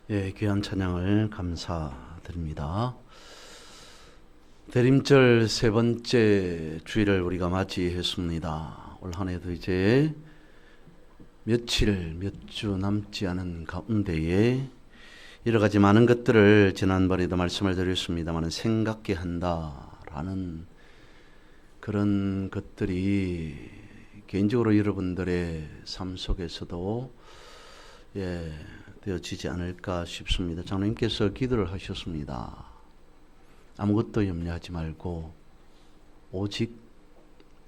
예, 귀한 찬양을 감사드립니다. 대림절 세 번째 주일을 우리가 맞이했습니다. 올 한 해도 이제 몇 주 남지 않은 가운데에 여러 가지 많은 것들을 지난번에도 말씀을 드렸습니다만 생각게 한다라는 그런 것들이 개인적으로 여러분들의 삶 속에서도 되어지지 않을까 싶습니다. 장로님께서 기도를 하셨습니다. 아무것도 염려하지 말고 오직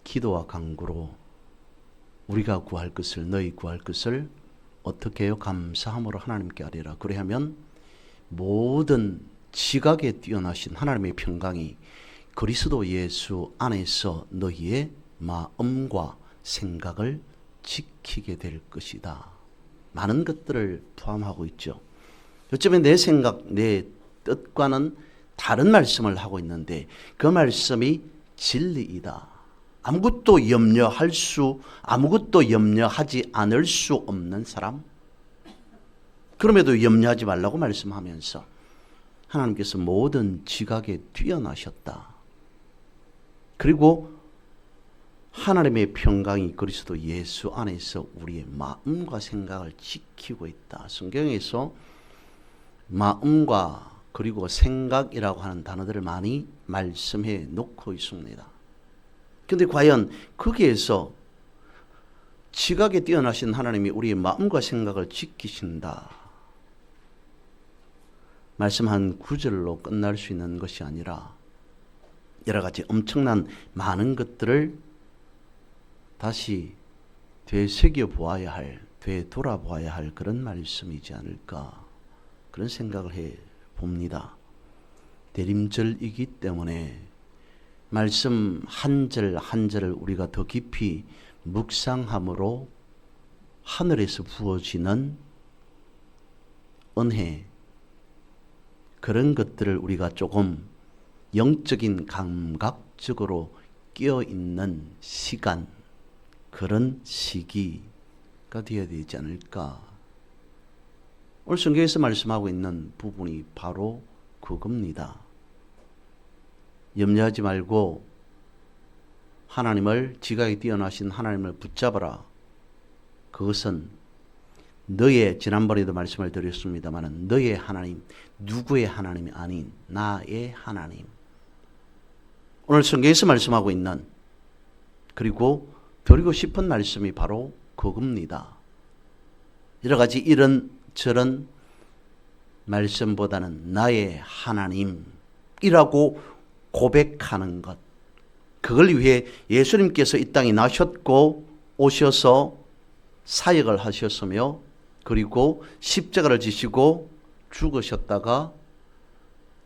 기도와 간구로 우리가 구할 것을 너희 구할 것을 어떻게 해요? 감사함으로 하나님께 아뢰라. 그래야면 모든 지각에 뛰어나신 하나님의 평강이 그리스도 예수 안에서 너희의 마음과 생각을 지키게 될 것이다. 많은 것들을 포함하고 있죠. 요즘에 내 생각, 내 뜻과는 다른 말씀을 하고 있는데 그 말씀이 진리이다. 아무것도 염려하지 않을 수 없는 사람. 그럼에도 염려하지 말라고 말씀하면서 하나님께서 모든 지각에 뛰어나셨다. 그리고 하나님의 평강이 그리스도 예수 안에서 우리의 마음과 생각을 지키고 있다. 성경에서 마음과 그리고 생각이라고 하는 단어들을 많이 말씀해 놓고 있습니다. 그런데 과연 거기에서 지각에 뛰어나신 하나님이 우리의 마음과 생각을 지키신다. 말씀한 구절로 끝날 수 있는 것이 아니라 여러 가지 엄청난 많은 것들을 다시 되새겨보아야 할, 되돌아보아야 할 그런 말씀이지 않을까 그런 생각을 해봅니다. 대림절이기 때문에 말씀 한 절 한 절을 우리가 더 깊이 묵상함으로 하늘에서 부어지는 은혜, 그런 것들을 우리가 조금 영적인 감각적으로 끼어있는 시간, 그런 시기가 되어야 되지 않을까. 오늘 성경에서 말씀하고 있는 부분이 바로 그겁니다. 염려하지 말고 하나님을, 지각에 뛰어나신 하나님을 붙잡아라. 그것은 너의, 지난번에도 말씀을 드렸습니다만 너의 하나님, 누구의 하나님이 아닌 나의 하나님. 오늘 성경에서 말씀하고 있는, 그리고 드리고 싶은 말씀이 바로 그겁니다. 여러 가지 이런 저런 말씀보다는 나의 하나님이라고 고백하는 것, 그걸 위해 예수님께서 이 땅에 나셨고 오셔서 사역을 하셨으며 그리고 십자가를 지시고 죽으셨다가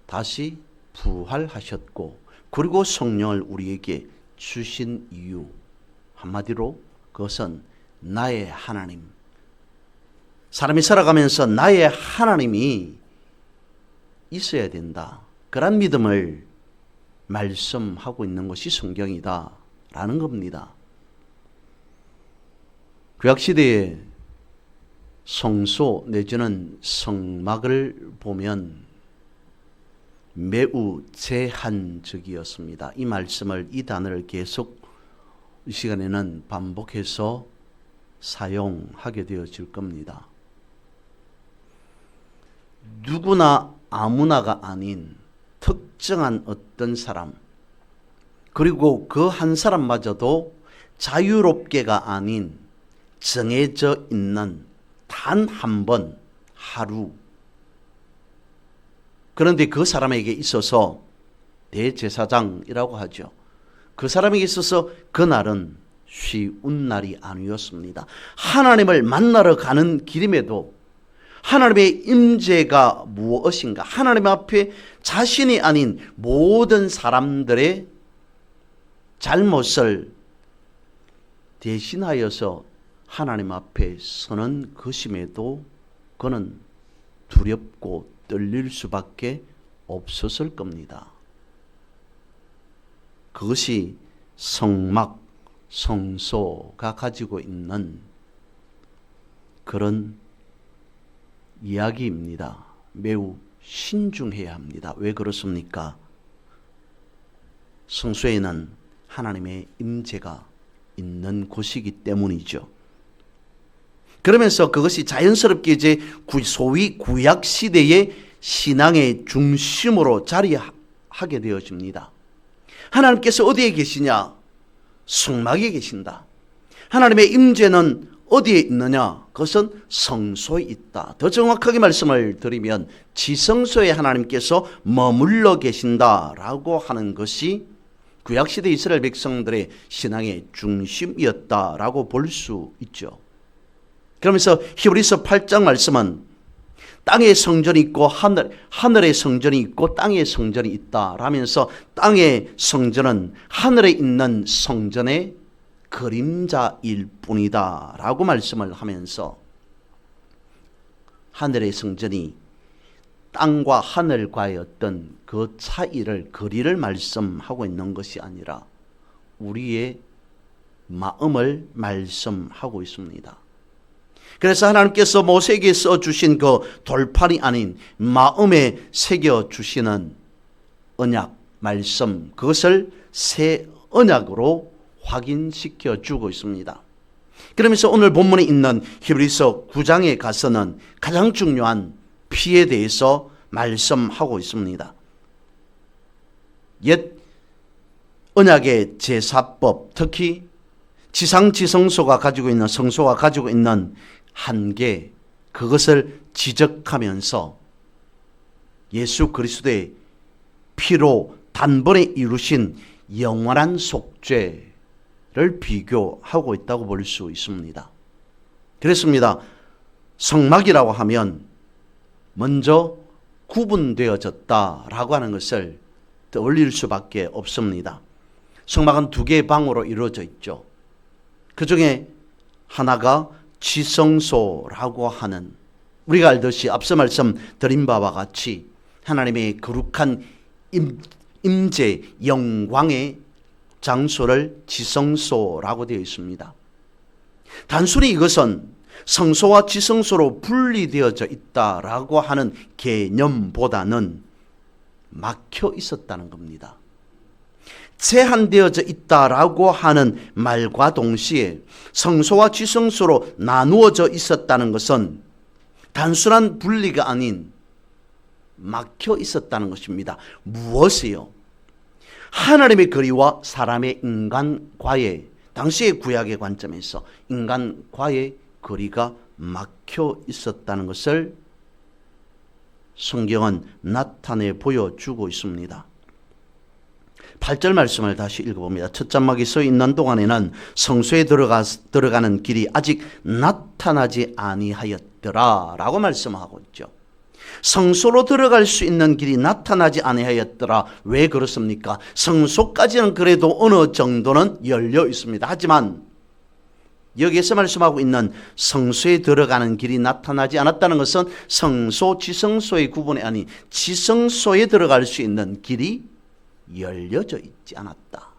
다시 부활하셨고 그리고 성령을 우리에게 주신 이유, 한마디로 그것은 나의 하나님, 사람이 살아가면서 나의 하나님이 있어야 된다. 그런 믿음을 말씀하고 있는 것이 성경이다 라는 겁니다. 구약시대의 성소 내지는 성막을 보면 매우 제한적이었습니다. 이 말씀을, 이 단어를 계속 이 시간에는 반복해서 사용하게 되어질 겁니다. 누구나 아무나가 아닌 특정한 어떤 사람, 그리고 그 한 사람마저도 자유롭게가 아닌 정해져 있는 단 한 번 하루, 그런데 그 사람에게 있어서 대제사장이라고 하죠. 그 사람에게 있어서 그날은 쉬운 날이 아니었습니다. 하나님을 만나러 가는 길임에도 하나님의 임재가 무엇인가, 하나님 앞에 자신이 아닌 모든 사람들의 잘못을 대신하여서 하나님 앞에 서는 것임에도 그는 두렵고 떨릴 수밖에 없었을 겁니다. 그것이 성막, 성소가 가지고 있는 그런 이야기입니다. 매우 신중해야 합니다. 왜 그렇습니까? 성소에는 하나님의 임재가 있는 곳이기 때문이죠. 그러면서 그것이 자연스럽게 이제 소위 구약 시대의 신앙의 중심으로 자리하게 되어집니다. 하나님께서 어디에 계시냐? 성막에 계신다. 하나님의 임재는 어디에 있느냐? 그것은 성소에 있다. 더 정확하게 말씀을 드리면 지성소에 하나님께서 머물러 계신다라고 하는 것이 구약시대 이스라엘 백성들의 신앙의 중심이었다라고 볼 수 있죠. 그러면서 히브리서 8장 말씀은 땅의 성전이 있고 하늘의 성전이 있고 땅의 성전이 있다라면서 땅의 성전은 하늘에 있는 성전의 그림자일 뿐이다 라고 말씀을 하면서 하늘의 성전이 땅과 하늘과의 어떤 그 차이를, 거리를 말씀하고 있는 것이 아니라 우리의 마음을 말씀하고 있습니다. 그래서 하나님께서 모세에게 써주신 그 돌판이 아닌 마음에 새겨주시는 언약, 말씀, 그것을 새 언약으로 확인시켜 주고 있습니다. 그러면서 오늘 본문에 있는 히브리서 9장에 가서는 가장 중요한 피에 대해서 말씀하고 있습니다. 옛 언약의 제사법, 특히 지상지성소가 가지고 있는, 성소가 가지고 있는 한계, 그것을 지적하면서 예수 그리스도의 피로 단번에 이루신 영원한 속죄를 비교하고 있다고 볼 수 있습니다. 그렇습니다. 성막이라고 하면 먼저 구분되어졌다라고 하는 것을 떠올릴 수밖에 없습니다. 성막은 두 개의 방으로 이루어져 있죠. 그 중에 하나가 지성소라고 하는, 우리가 알듯이 앞서 말씀드린 바와 같이 하나님의 거룩한 임재, 영광의 장소를 지성소라고 되어 있습니다. 단순히 이것은 성소와 지성소로 분리되어져 있다라고 하는 개념보다는 막혀 있었다는 겁니다. 제한되어져 있다라고 하는 말과 동시에 성소와 지성소로 나누어져 있었다는 것은 단순한 분리가 아닌 막혀 있었다는 것입니다. 무엇이요? 하나님의 거리와 사람의, 인간과의, 당시의 구약의 관점에서 인간과의 거리가 막혀 있었다는 것을 성경은 나타내 보여주고 있습니다. 8절 말씀을 다시 읽어봅니다. 첫 장막이 서 있는 동안에는 성소에 들어가는 길이 아직 나타나지 아니하였더라 라고 말씀하고 있죠. 성소로 들어갈 수 있는 길이 나타나지 아니하였더라. 왜 그렇습니까? 성소까지는 그래도 어느 정도는 열려 있습니다. 하지만 여기에서 말씀하고 있는 성소에 들어가는 길이 나타나지 않았다는 것은 성소, 지성소의 구분이 아닌 지성소에 들어갈 수 있는 길이 열려져 있지 않았다.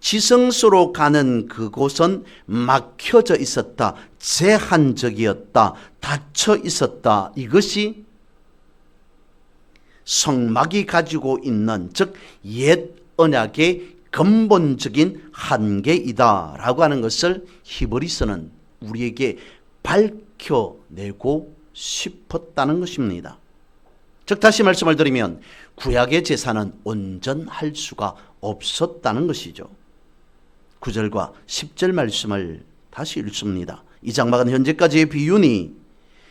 지성소로 가는 그곳은 막혀져 있었다. 제한적이었다. 닫혀 있었다. 이것이 성막이 가지고 있는, 즉 옛 언약의 근본적인 한계이다라고 하는 것을 히브리서는 우리에게 밝혀내고 싶었다는 것입니다. 즉 다시 말씀을 드리면 구약의 제사는 온전할 수가 없었다는 것이죠. 9절과 10절 말씀을 다시 읽습니다. 이 장막은 현재까지의 비유니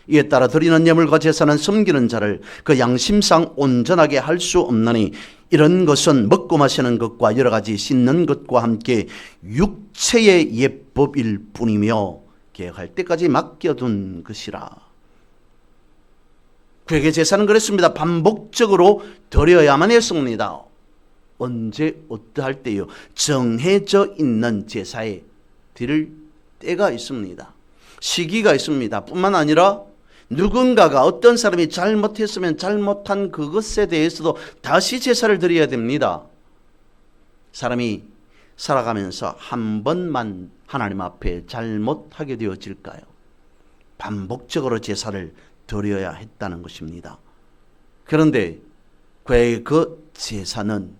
이에 따라 드리는 예물과 제사는 섬기는 자를 그 양심상 온전하게 할 수 없나니 이런 것은 먹고 마시는 것과 여러 가지 씻는 것과 함께 육체의 예법일 뿐이며 계획할 때까지 맡겨둔 것이라. 구약의 제사는 그랬습니다. 반복적으로 드려야만 했습니다. 언제 어떠할 때요? 정해져 있는 제사에 드릴 때가 있습니다. 시기가 있습니다. 뿐만 아니라 누군가가, 어떤 사람이 잘못했으면 잘못한 그것에 대해서도 다시 제사를 드려야 됩니다. 사람이 살아가면서 한 번만 하나님 앞에 잘못하게 되어질까요? 반복적으로 제사를 드려야 했다는 것입니다. 그런데 그 제사는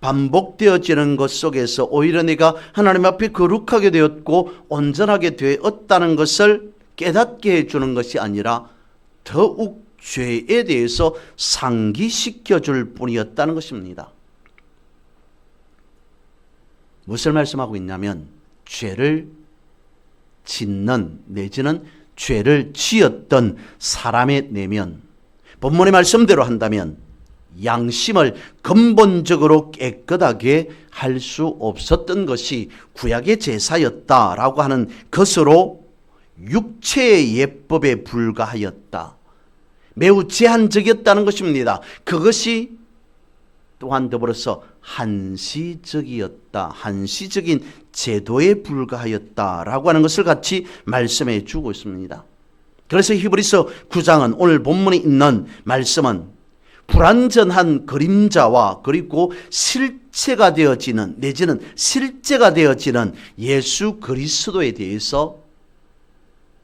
반복되어지는 것 속에서 오히려 내가 하나님 앞에 거룩하게 되었고 온전하게 되었다는 것을 깨닫게 해주는 것이 아니라 더욱 죄에 대해서 상기시켜 줄 뿐이었다는 것입니다. 무엇을 말씀하고 있냐면 죄를 짓는 내지는 죄를 지었던 사람의 내면, 본문의 말씀대로 한다면 양심을 근본적으로 깨끗하게 할 수 없었던 것이 구약의 제사였다라고 하는 것으로 육체의 예법에 불과하였다. 매우 제한적이었다는 것입니다. 그것이 또한 더불어서 한시적이었다. 한시적인 제도에 불과하였다라고 하는 것을 같이 말씀해 주고 있습니다. 그래서 히브리서 9장은 오늘 본문에 있는 말씀은 불완전한 그림자와 그리고 실체가 되어지는 내지는 실제가 되어지는 예수 그리스도에 대해서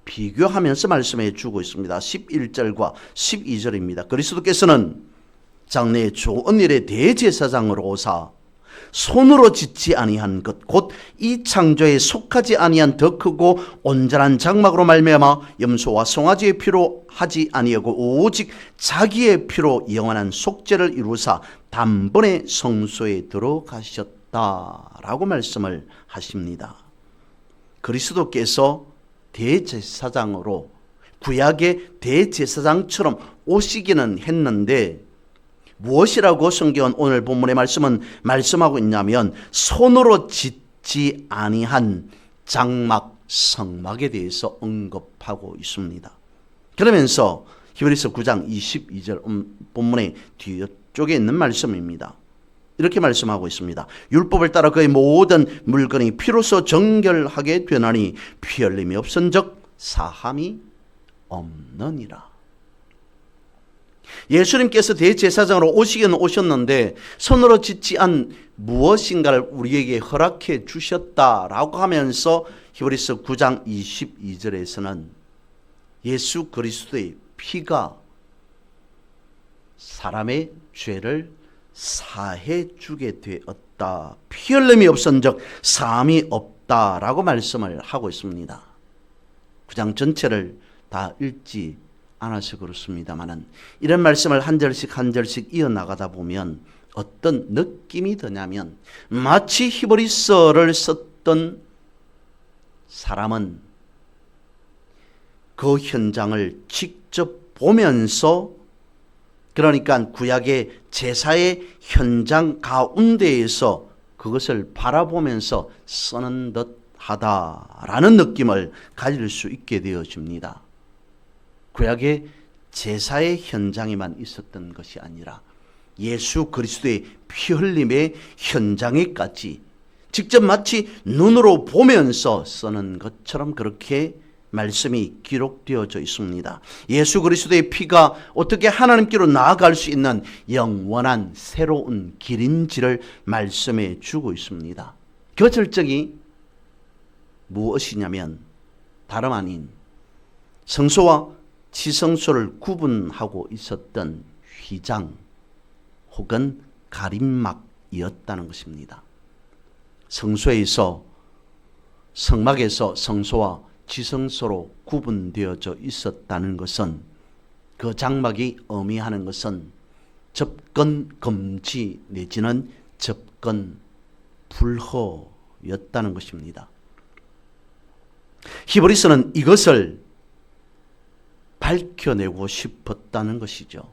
비교하면서 말씀해 주고 있습니다. 11절과 12절입니다. 그리스도께서는 장래의 좋은 일의 대제사장으로 오사 손으로 짓지 아니한 것 곧 이 창조에 속하지 아니한 더 크고 온전한 장막으로 말미암아 염소와 송아지의 피로 하지 아니하고 오직 자기의 피로 영원한 속죄를 이루사 단번에 성소에 들어가셨다라고 말씀을 하십니다. 그리스도께서 대제사장으로 구약의 대제사장처럼 오시기는 했는데 무엇이라고 성경은 오늘 본문의 말씀은 말씀하고 있냐면 손으로 짓지 아니한 장막, 성막에 대해서 언급하고 있습니다. 그러면서 히브리서 9장 22절 본문의 뒤쪽에 있는 말씀입니다. 이렇게 말씀하고 있습니다. 율법을 따라 그의 모든 물건이 피로써 정결하게 되나니 피 흘림이 없은즉 사함이 없느니라. 예수님께서 대제사장으로 오시기는 오셨는데 손으로 짓지 않은 무엇인가를 우리에게 허락해 주셨다라고 하면서 히브리서 9장 22절에서는 예수 그리스도의 피가 사람의 죄를 사해 주게 되었다. 피 흘림이 없은즉 사함이 없다라고 말씀을 하고 있습니다. 9장 전체를 다 읽지 않아서 그렇습니다만은 이런 말씀을 한 절씩 한 절씩 이어나가다 보면 어떤 느낌이 드냐면 마치 히브리서를 썼던 사람은 그 현장을 직접 보면서 그러니까 구약의 제사의 현장 가운데에서 그것을 바라보면서 쓰는 듯하다라는 느낌을 가질 수 있게 되어집니다. 구약의 제사의 현장에만 있었던 것이 아니라 예수 그리스도의 피 흘림의 현장에까지 직접 마치 눈으로 보면서 쓰는 것처럼 그렇게 말씀이 기록되어져 있습니다. 예수 그리스도의 피가 어떻게 하나님께로 나아갈 수 있는 영원한 새로운 길인지를 말씀해 주고 있습니다. 그 절정이 무엇이냐면 다름 아닌 성소와 지성소를 구분하고 있었던 휘장 혹은 가림막이었다는 것입니다. 성소에서 성막에서 성소와 지성소로 구분되어져 있었다는 것은 그 장막이 의미하는 것은 접근 금지 내지는 접근 불허였다는 것입니다. 히브리서는 이것을 밝혀내고 싶었다는 것이죠.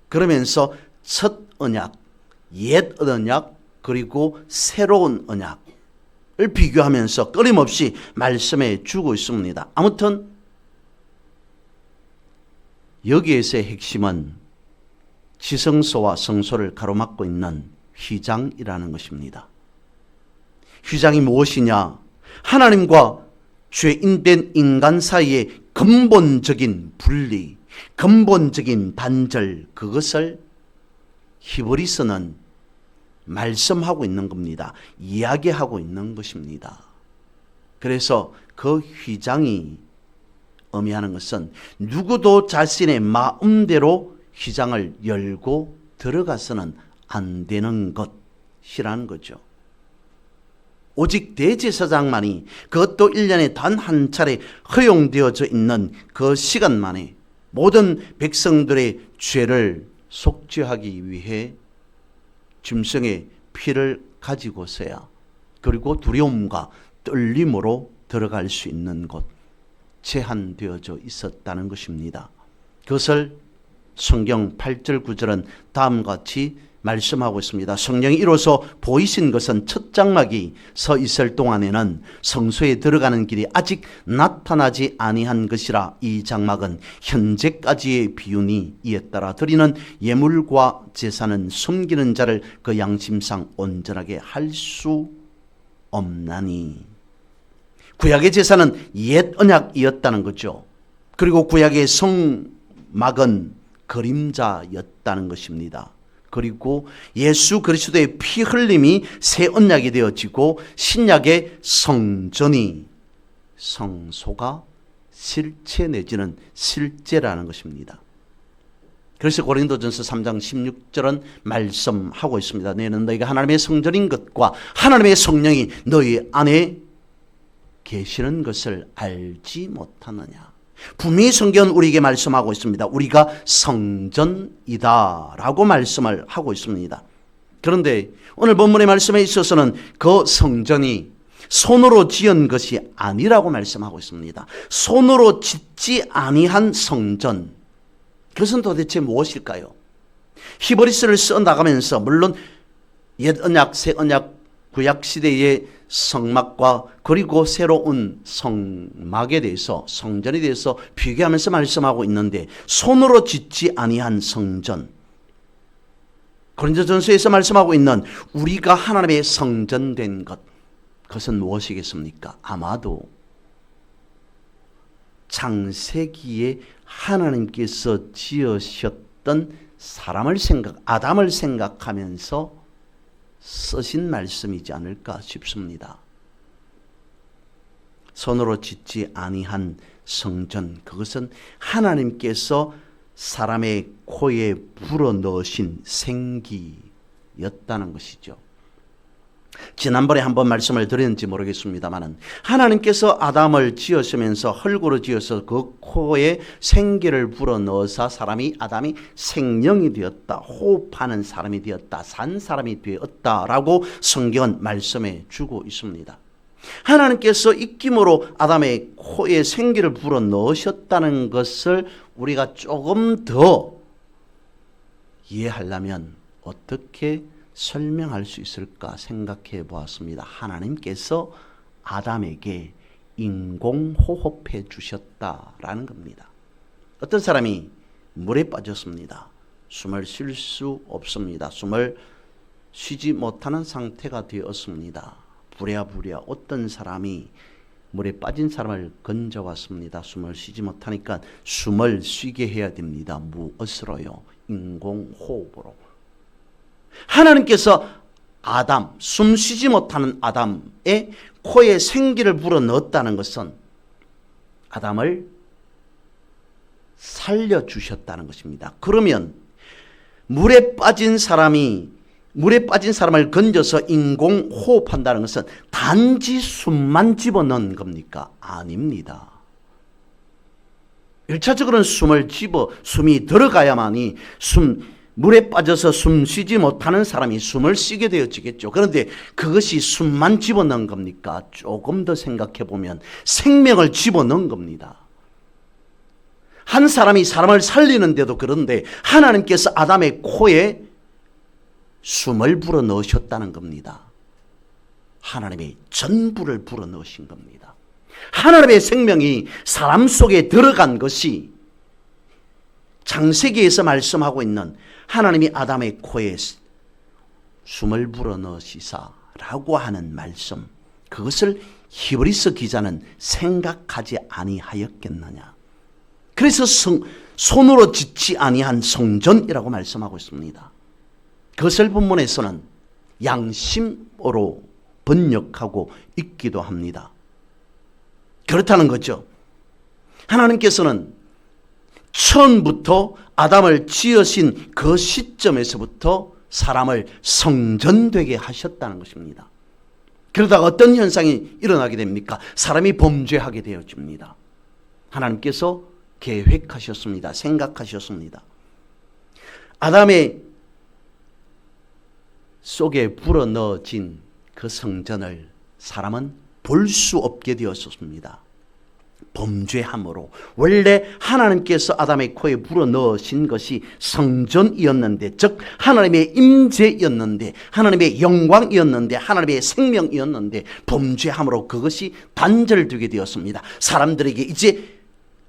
그러면서 첫 언약, 옛 언약, 그리고 새로운 언약을 비교하면서 끊임없이 말씀해 주고 있습니다. 아무튼 여기에서의 핵심은 지성소와 성소를 가로막고 있는 휘장이라는 것입니다. 휘장이 무엇이냐? 하나님과 죄인된 인간 사이의 근본적인 분리, 근본적인 단절, 그것을 히브리서는 말씀하고 있는 겁니다. 이야기하고 있는 것입니다. 그래서 그 휘장이 의미하는 것은 누구도 자신의 마음대로 휘장을 열고 들어가서는 안 되는 것이라는 거죠. 오직 대제사장만이, 그것도 1년에 단 한 차례 허용되어져 있는 그 시간만에 모든 백성들의 죄를 속죄하기 위해 짐승의 피를 가지고서야, 그리고 두려움과 떨림으로 들어갈 수 있는 곳, 제한되어져 있었다는 것입니다. 그것을 성경 8절 9절은 다음과 같이 말씀하고 있습니다. 성령이 이로써 보이신 것은 첫 장막이 서 있을 동안에는 성소에 들어가는 길이 아직 나타나지 아니한 것이라, 이 장막은 현재까지의 비유니 이에 따라 드리는 예물과 제사는 숨기는 자를 그 양심상 온전하게 할 수 없나니. 구약의 제사는 옛 언약이었다는 거죠. 그리고 구약의 성막은 그림자였다는 것입니다. 그리고 예수 그리스도의 피 흘림이 새 언약이 되어지고 신약의 성전이, 성소가 실체 내지는 실제라는 것입니다. 그래서 고린도전서 3장 16절은 말씀하고 있습니다. 너희는 너희가 하나님의 성전인 것과 하나님의 성령이 너희 안에 계시는 것을 알지 못하느냐. 분명히 성경은 우리에게 말씀하고 있습니다. 우리가 성전이다 라고 말씀을 하고 있습니다. 그런데 오늘 본문의 말씀에 있어서는 그 성전이 손으로 지은 것이 아니라고 말씀하고 있습니다. 손으로 짓지 아니한 성전, 그것은 도대체 무엇일까요? 히브리서를 써나가면서 물론 옛 언약, 새 언약, 구약 시대의 성막과 그리고 새로운 성막에 대해서, 성전에 대해서 비교하면서 말씀하고 있는데, 손으로 짓지 아니한 성전, 고린도전서에서 말씀하고 있는 우리가 하나님의 성전된 것, 그것은 무엇이겠습니까? 아마도 창세기에 하나님께서 지으셨던 사람을 아담을 생각하면서 쓰신 말씀이지 않을까 싶습니다. 손으로 짓지 아니한 성전, 그것은 하나님께서 사람의 코에 불어넣으신 생기였다는 것이죠. 지난번에 한번 말씀을 드렸는지 모르겠습니다만, 하나님께서 아담을 지으시면서 흙으로 지어서 그 코에 생기를 불어넣어서 아담이 생명이 되었다, 호흡하는 사람이 되었다, 산 사람이 되었다라고 성경은 말씀해 주고 있습니다. 하나님께서 입김으로 아담의 코에 생기를 불어넣으셨다는 것을 우리가 조금 더 이해하려면 어떻게 설명할 수 있을까 생각해 보았습니다. 하나님께서 아담에게 인공호흡해 주셨다라는 겁니다. 어떤 사람이 물에 빠졌습니다. 숨을 쉴 수 없습니다. 숨을 쉬지 못하는 상태가 되었습니다. 부랴부랴 어떤 사람이 물에 빠진 사람을 건져왔습니다. 숨을 쉬지 못하니까 숨을 쉬게 해야 됩니다. 무엇으로요? 인공호흡으로. 하나님께서 숨 쉬지 못하는 아담의 코에 생기를 불어넣었다는 것은 아담을 살려주셨다는 것입니다. 그러면 물에 빠진 사람을 건져서 인공호흡한다는 것은 단지 숨만 집어넣는 겁니까? 아닙니다. 1차적으로는 숨이 들어가야만이 물에 빠져서 숨 쉬지 못하는 사람이 숨을 쉬게 되어지겠죠. 그런데 그것이 숨만 집어넣은 겁니까? 조금 더 생각해 보면 생명을 집어넣은 겁니다. 한 사람이 사람을 살리는데도 그런데 하나님께서 아담의 코에 숨을 불어넣으셨다는 겁니다. 하나님의 전부를 불어넣으신 겁니다. 하나님의 생명이 사람 속에 들어간 것이 창세기에서 말씀하고 있는 하나님이 아담의 코에 숨을 불어넣으시사라고 하는 말씀, 그것을 히브리서 기자는 생각하지 아니하였겠느냐. 그래서 손으로 짓지 아니한 성전이라고 말씀하고 있습니다. 그것을 본문에서는 양심으로 번역하고 있기도 합니다. 그렇다는 거죠. 하나님께서는 처음부터 아담을 지으신 그 시점에서부터 사람을 성전되게 하셨다는 것입니다. 그러다가 어떤 현상이 일어나게 됩니까? 사람이 범죄하게 되어집니다. 하나님께서 계획하셨습니다. 생각하셨습니다. 아담의 속에 불어넣어진 그 성전을 사람은 볼 수 없게 되었습니다. 범죄함으로. 원래 하나님께서 아담의 코에 불어넣으신 것이 성전이었는데, 즉 하나님의 임재였는데, 하나님의 영광이었는데, 하나님의 생명이었는데 범죄함으로 그것이 단절되게 되었습니다. 사람들에게 이제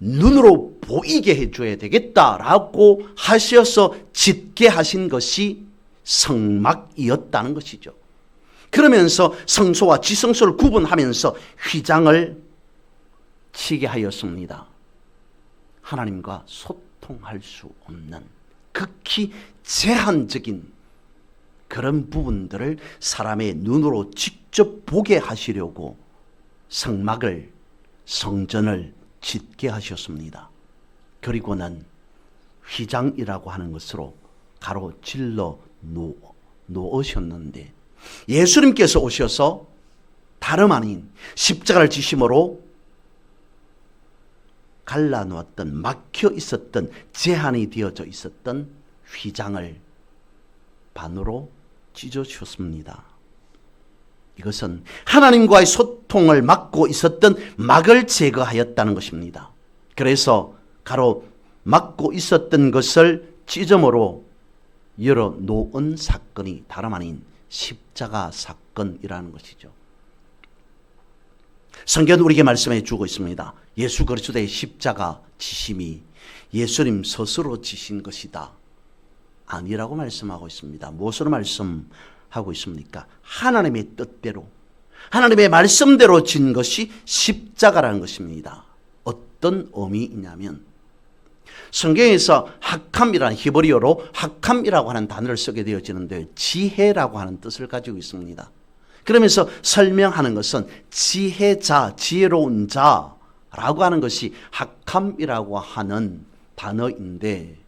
눈으로 보이게 해줘야 되겠다라고 하셔서 짓게 하신 것이 성막이었다는 것이죠. 그러면서 성소와 지성소를 구분하면서 휘장을 치게 하였습니다. 하나님과 소통할 수 없는 극히 제한적인 그런 부분들을 사람의 눈으로 직접 보게 하시려고 성막을, 성전을 짓게 하셨습니다. 그리고는 휘장이라고 하는 것으로 가로질러 놓으셨는데, 예수님께서 오셔서 다름 아닌 십자가를 지심으로 갈라놓았던, 막혀 있었던, 제한이 되어져 있었던 휘장을 반으로 찢어주셨습니다. 이것은 하나님과의 소통을 막고 있었던 막을 제거하였다는 것입니다. 그래서 가로 막고 있었던 것을 찢음으로 열어놓은 사건이 다름 아닌 십자가 사건이라는 것이죠. 성경은 우리에게 말씀해 주고 있습니다. 예수 그리스도의 십자가 지심이 예수님 스스로 지신 것이다, 아니라고 말씀하고 있습니다. 무엇으로 말씀하고 있습니까? 하나님의 뜻대로, 하나님의 말씀대로 진 것이 십자가라는 것입니다. 어떤 의미이냐면, 성경에서 학함이라는 히브리어로 학함이라고 하는 단어를 쓰게 되어지는데 지혜라고 하는 뜻을 가지고 있습니다. 그러면서 설명하는 것은 지혜자, 지혜로운 자라고 하는 것이 학함이라고 하는 단어인데,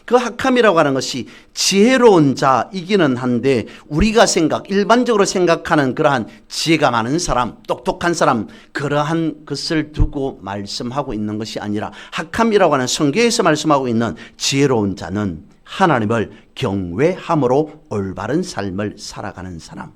그 학함이라고 하는 것이 지혜로운 자이기는 한데, 우리가 일반적으로 생각하는 그러한 지혜가 많은 사람, 똑똑한 사람, 그러한 것을 두고 말씀하고 있는 것이 아니라, 학함이라고 하는 성경에서 말씀하고 있는 지혜로운 자는 하나님을 경외함으로 올바른 삶을 살아가는 사람,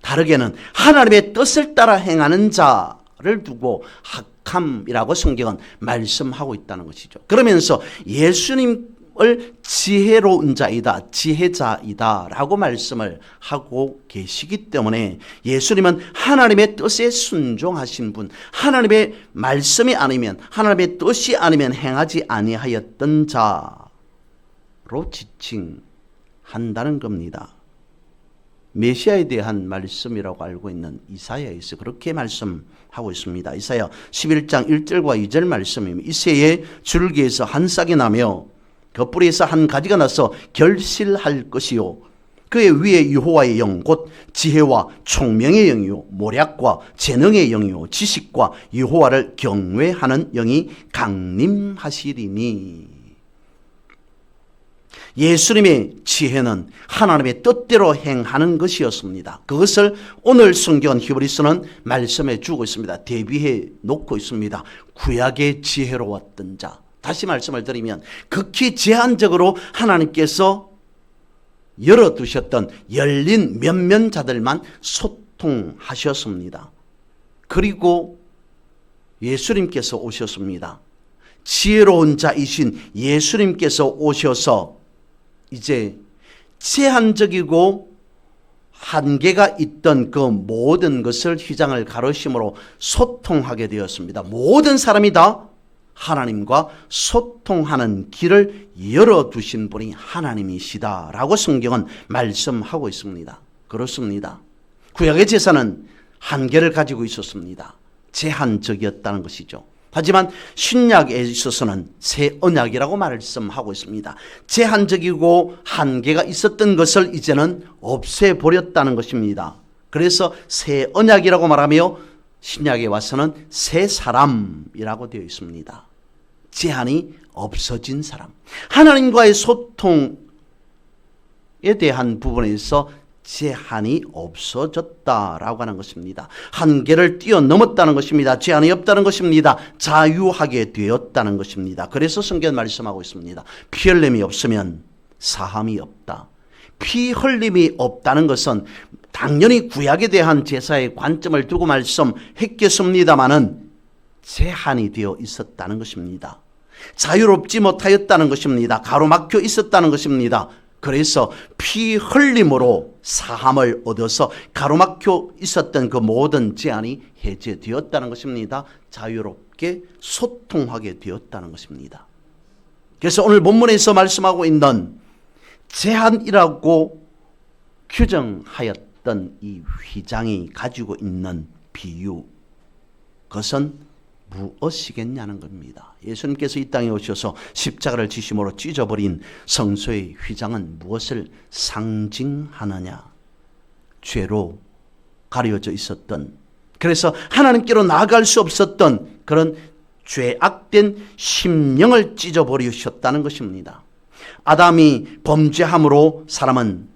다르게는 하나님의 뜻을 따라 행하는 자를 두고 학함이라고 성경은 말씀하고 있다는 것이죠. 그러면서 예수님을 지혜로운 자이다, 지혜자이다 라고 말씀을 하고 계시기 때문에, 예수님은 하나님의 뜻에 순종하신 분, 하나님의 말씀이 아니면, 하나님의 뜻이 아니면 행하지 아니하였던 자로 지칭한다는 겁니다. 메시아에 대한 말씀이라고 알고 있는 이사야에서 그렇게 말씀하고 있습니다. 이사야 11장 1절과 2절 말씀입니다. 이새의 줄기에서 한 싹이 나며 그 뿌리에서 한 가지가 나서 결실할 것이요, 그의 위에 여호와의 영, 곧 지혜와 총명의 영이요, 모략과 재능의 영이요, 지식과 여호와를 경외하는 영이 강림하시리니. 예수님의 지혜는 하나님의 뜻대로 행하는 것이었습니다. 그것을 오늘 성경 히브리서는 말씀해 주고 있습니다. 대비해 놓고 있습니다. 구약의 지혜로웠던 자. 다시 말씀을 드리면, 극히 제한적으로 하나님께서 열어두셨던 열린 몇몇 자들만 소통하셨습니다. 그리고 예수님께서 오셨습니다. 지혜로운 자이신 예수님께서 오셔서 이제 제한적이고 한계가 있던 그 모든 것을 휘장을 가르심으로 소통하게 되었습니다. 모든 사람이 다 하나님과 소통하는 길을 열어두신 분이 하나님이시다라고 성경은 말씀하고 있습니다. 그렇습니다. 구약의 제사는 한계를 가지고 있었습니다. 제한적이었다는 것이죠. 하지만 신약에 있어서는 새 언약이라고 말씀하고 있습니다. 제한적이고 한계가 있었던 것을 이제는 없애버렸다는 것입니다. 그래서 새 언약이라고 말하며 신약에 와서는 새 사람이라고 되어 있습니다. 제한이 없어진 사람. 하나님과의 소통에 대한 부분에서 제한이 없어졌다라고 하는 것입니다. 한계를 뛰어넘었다는 것입니다. 제한이 없다는 것입니다. 자유하게 되었다는 것입니다. 그래서 성경 말씀하고 있습니다. 피 흘림이 없으면 사함이 없다. 피 흘림이 없다는 것은 당연히 구약에 대한 제사의 관점을 두고 말씀했겠습니다마는 제한이 되어 있었다는 것입니다. 자유롭지 못하였다는 것입니다. 가로막혀 있었다는 것입니다. 그래서 피 흘림으로 사함을 얻어서 가로막혀 있었던 그 모든 제한이 해제되었다는 것입니다. 자유롭게 소통하게 되었다는 것입니다. 그래서 오늘 본문에서 말씀하고 있는 제한이라고 규정하였던 이 휘장이 가지고 있는 비유, 그것은 무엇이겠냐는 겁니다. 예수님께서 이 땅에 오셔서 십자가를 지심으로 찢어버린 성소의 휘장은 무엇을 상징하느냐? 죄로 가려져 있었던, 그래서 하나님께로 나아갈 수 없었던 그런 죄악된 심령을 찢어버리셨다는 것입니다. 아담이 범죄함으로 사람은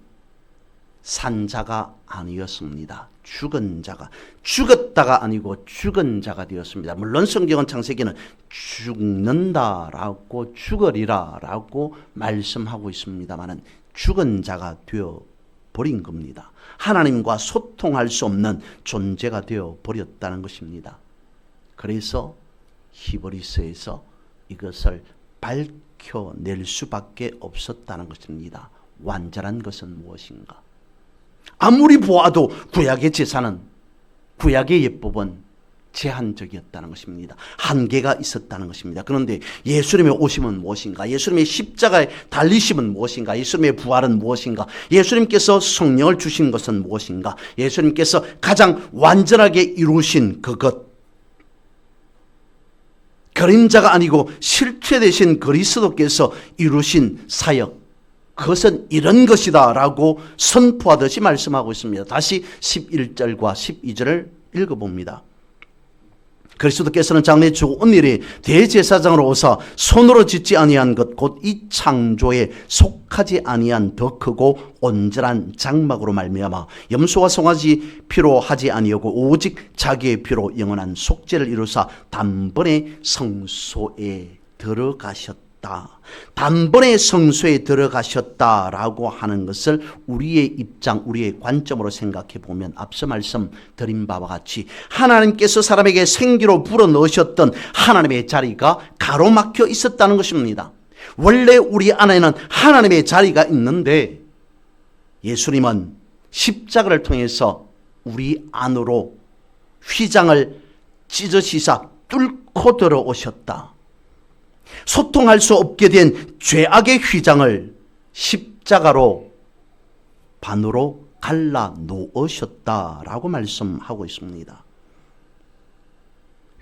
산 자가 아니었습니다. 죽은 자가, 죽었다가 아니고 죽은 자가 되었습니다. 물론 성경은 창세기는 죽는다라고 죽으리라라고 말씀하고 있습니다만 죽은 자가 되어버린 겁니다. 하나님과 소통할 수 없는 존재가 되어버렸다는 것입니다. 그래서 히브리서에서 이것을 밝혀낼 수밖에 없었다는 것입니다. 완전한 것은 무엇인가? 아무리 보아도 구약의 제사는, 구약의 예법은 제한적이었다는 것입니다. 한계가 있었다는 것입니다. 그런데 예수님의 오심은 무엇인가? 예수님의 십자가의 달리심은 무엇인가? 예수님의 부활은 무엇인가? 예수님께서 성령을 주신 것은 무엇인가? 예수님께서 가장 완전하게 이루신 그것, 그림자가 아니고 실체 되신 그리스도께서 이루신 사역, 그것은 이런 것이다 라고 선포하듯이 말씀하고 있습니다. 다시 11절과 12절을 읽어봅니다. 그리스도께서는 장래 주 온일에 대제사장으로 오사 손으로 짓지 아니한 것 곧 이 창조에 속하지 아니한 더 크고 온전한 장막으로 말미암아 염소와 송아지 피로 하지 아니하고 오직 자기의 피로 영원한 속죄를 이루사 단번에 성소에 들어가셨다. 단번에 성소에 들어가셨다라고 하는 것을 우리의 입장, 우리의 관점으로 생각해 보면 앞서 말씀드린 바와 같이 하나님께서 사람에게 생기로 불어넣으셨던 하나님의 자리가 가로막혀 있었다는 것입니다. 원래 우리 안에는 하나님의 자리가 있는데 예수님은 십자가를 통해서 우리 안으로 휘장을 찢으시사 뚫고 들어오셨다. 소통할 수 없게 된 죄악의 휘장을 십자가로 반으로 갈라 놓으셨다라고 말씀하고 있습니다.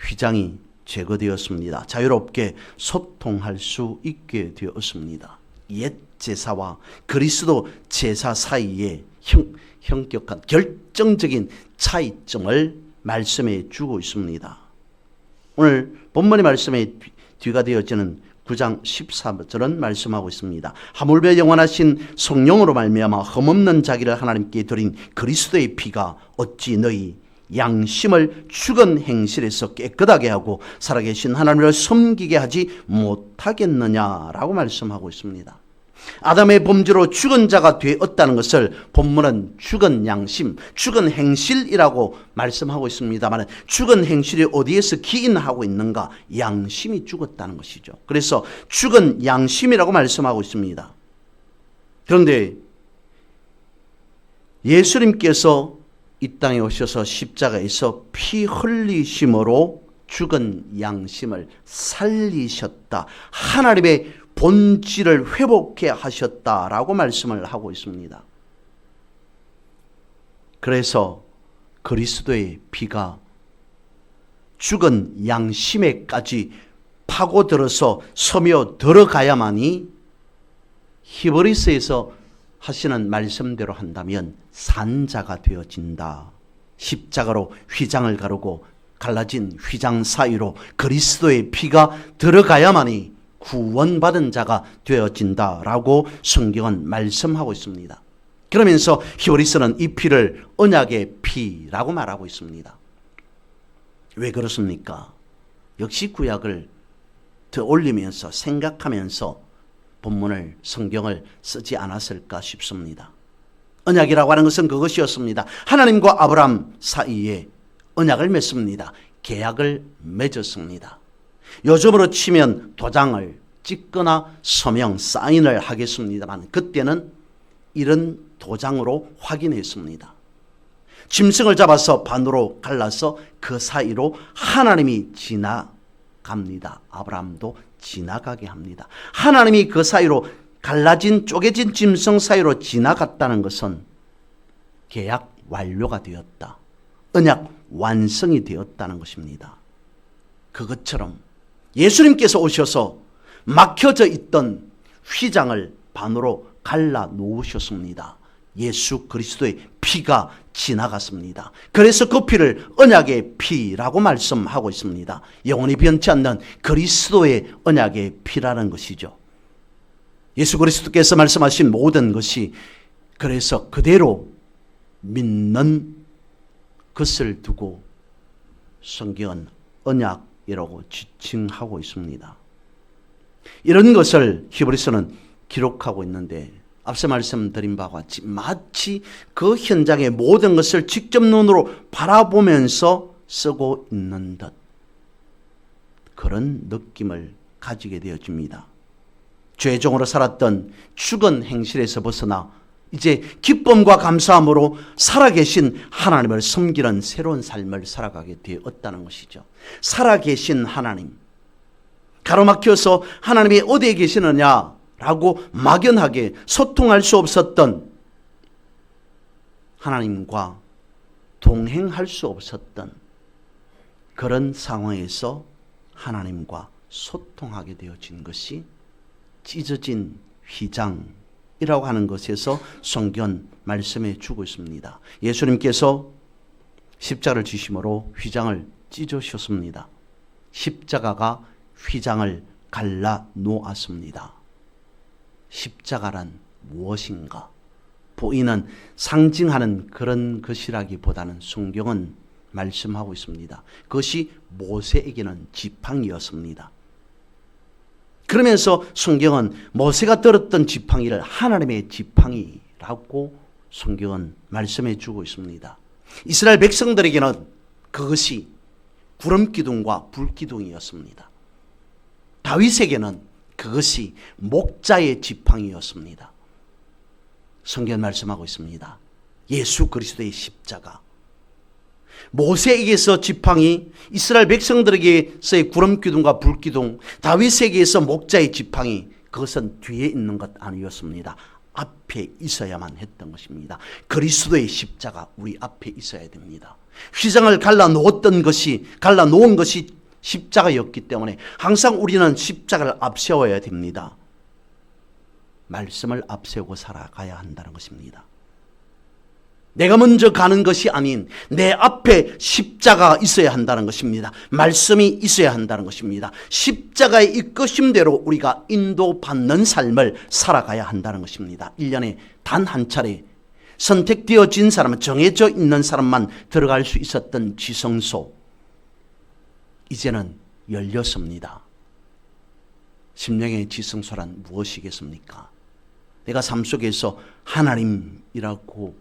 휘장이 제거되었습니다. 자유롭게 소통할 수 있게 되었습니다. 옛 제사와 그리스도 제사 사이에 현격한 결정적인 차이점을 말씀해 주고 있습니다. 오늘 본문의 말씀에 뒤가 되어지는 9장 14절은 말씀하고 있습니다. 하물며 영원하신 성령으로 말미암아 흠없는 자기를 하나님께 드린 그리스도의 피가 어찌 너희 양심을 죽은 행실에서 깨끗하게 하고 살아계신 하나님을 섬기게 하지 못하겠느냐라고 말씀하고 있습니다. 아담의 범죄로 죽은 자가 되었다는 것을 본문은 죽은 양심, 죽은 행실이라고 말씀하고 있습니다만 죽은 행실이 어디에서 기인하고 있는가? 양심이 죽었다는 것이죠. 그래서 죽은 양심이라고 말씀하고 있습니다. 그런데 예수님께서 이 땅에 오셔서 십자가에서 피 흘리심으로 죽은 양심을 살리셨다. 하나님의 본질을 회복해 하셨다라고 말씀을 하고 있습니다. 그래서 그리스도의 피가 죽은 양심에까지 파고들어서 스며 들어가야만이 히브리서에서 하시는 말씀대로 한다면 산자가 되어진다. 십자가로 휘장을 가르고 갈라진 휘장 사이로 그리스도의 피가 들어가야만이 구원받은 자가 되어진다라고 성경은 말씀하고 있습니다. 그러면서 히브리서는 이 피를 언약의 피라고 말하고 있습니다. 왜 그렇습니까? 역시 구약을 더 올리면서 생각하면서 본문을 성경을 쓰지 않았을까 싶습니다. 언약이라고 하는 것은 그것이었습니다. 하나님과 아브라함 사이에 언약을 맺습니다. 계약을 맺었습니다. 요즘으로 치면 도장을 찍거나 서명, 사인을 하겠습니다만 그때는 이런 도장으로 확인했습니다. 짐승을 잡아서 반으로 갈라서 그 사이로 하나님이 지나갑니다. 아브라함도 지나가게 합니다. 하나님이 그 사이로 갈라진 쪼개진 짐승 사이로 지나갔다는 것은 계약 완료가 되었다. 언약 완성이 되었다는 것입니다. 그것처럼 예수님께서 오셔서 막혀져 있던 휘장을 반으로 갈라 놓으셨습니다. 예수 그리스도의 피가 지나갔습니다. 그래서 그 피를 언약의 피라고 말씀하고 있습니다. 영원히 변치 않는 그리스도의 언약의 피라는 것이죠. 예수 그리스도께서 말씀하신 모든 것이 그래서 그대로 믿는 것을 두고 성경은 언약이라고 지칭하고 있습니다. 이런 것을 히브리서는 기록하고 있는데 앞서 말씀드린 바와 같이 마치 그 현장의 모든 것을 직접 눈으로 바라보면서 쓰고 있는 듯 그런 느낌을 가지게 되어집니다. 죄종으로 살았던 죽은 행실에서 벗어나 이제 기쁨과 감사함으로 살아계신 하나님을 섬기는 새로운 삶을 살아가게 되었다는 것이죠. 살아계신 하나님, 가로막혀서 하나님이 어디에 계시느냐라고 막연하게 소통할 수 없었던 하나님과 동행할 수 없었던 그런 상황에서 하나님과 소통하게 되어진 것이 찢어진 휘장이라고 하는 것에서 성경 말씀해 주고 있습니다. 예수님께서 십자가를 지심으로 휘장을 찢으셨습니다. 십자가가 휘장을 갈라 놓았습니다. 십자가란 무엇인가? 보이는 상징하는 그런 것이라기보다는 성경은 말씀하고 있습니다. 그것이 모세에게는 지팡이였습니다. 그러면서 성경은 모세가 들었던 지팡이를 하나님의 지팡이라고 성경은 말씀해 주고 있습니다. 이스라엘 백성들에게는 그것이 구름기둥과 불기둥이었습니다. 다윗에게는 그것이 목자의 지팡이였습니다. 성경 말씀하고 있습니다. 예수 그리스도의 십자가. 모세에게서 지팡이, 이스라엘 백성들에게서의 구름기둥과 불기둥, 다윗에게서 목자의 지팡이, 그것은 뒤에 있는 것 아니었습니다. 앞에 있어야만 했던 것입니다. 그리스도의 십자가 우리 앞에 있어야 됩니다. 휘장을 갈라놓은 것이 십자가였기 때문에 항상 우리는 십자가를 앞세워야 됩니다. 말씀을 앞세우고 살아가야 한다는 것입니다. 내가 먼저 가는 것이 아닌 내 앞에 십자가가 있어야 한다는 것입니다. 말씀이 있어야 한다는 것입니다. 십자가의 이끄심대로 우리가 인도받는 삶을 살아가야 한다는 것입니다. 1년에 단 한 차례 선택되어진 사람은, 정해져 있는 사람만 들어갈 수 있었던 지성소, 이제는 열렸습니다. 심령의 지성소란 무엇이겠습니까? 내가 삶 속에서 하나님이라고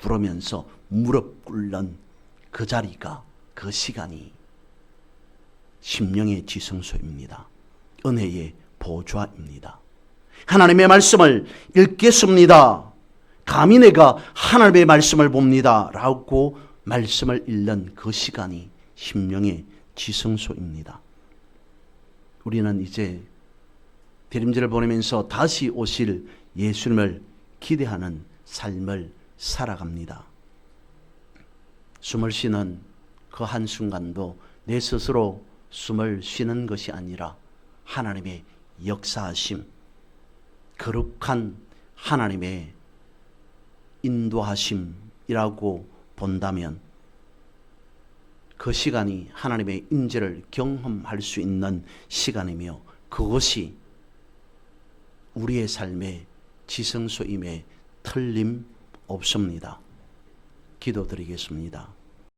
부르면서 무릎 꿇는 그 자리가, 그 시간이 심령의 지성소입니다. 은혜의 보좌입니다. 하나님의 말씀을 읽겠습니다. 감히 내가 하나님의 말씀을 봅니다 라고 말씀을 읽는 그 시간이 심령의 지성소입니다. 우리는 이제 대림절을 보내면서 다시 오실 예수님을 기대하는 삶을 살아갑니다. 숨을 쉬는 그 한순간도 내 스스로 숨을 쉬는 것이 아니라 하나님의 역사하심, 거룩한 하나님의 인도하심이라고 본다면 그 시간이 하나님의 임재를 경험할 수 있는 시간이며 그것이 우리의 삶의 지성소임에 틀림없습니다. 기도드리겠습니다.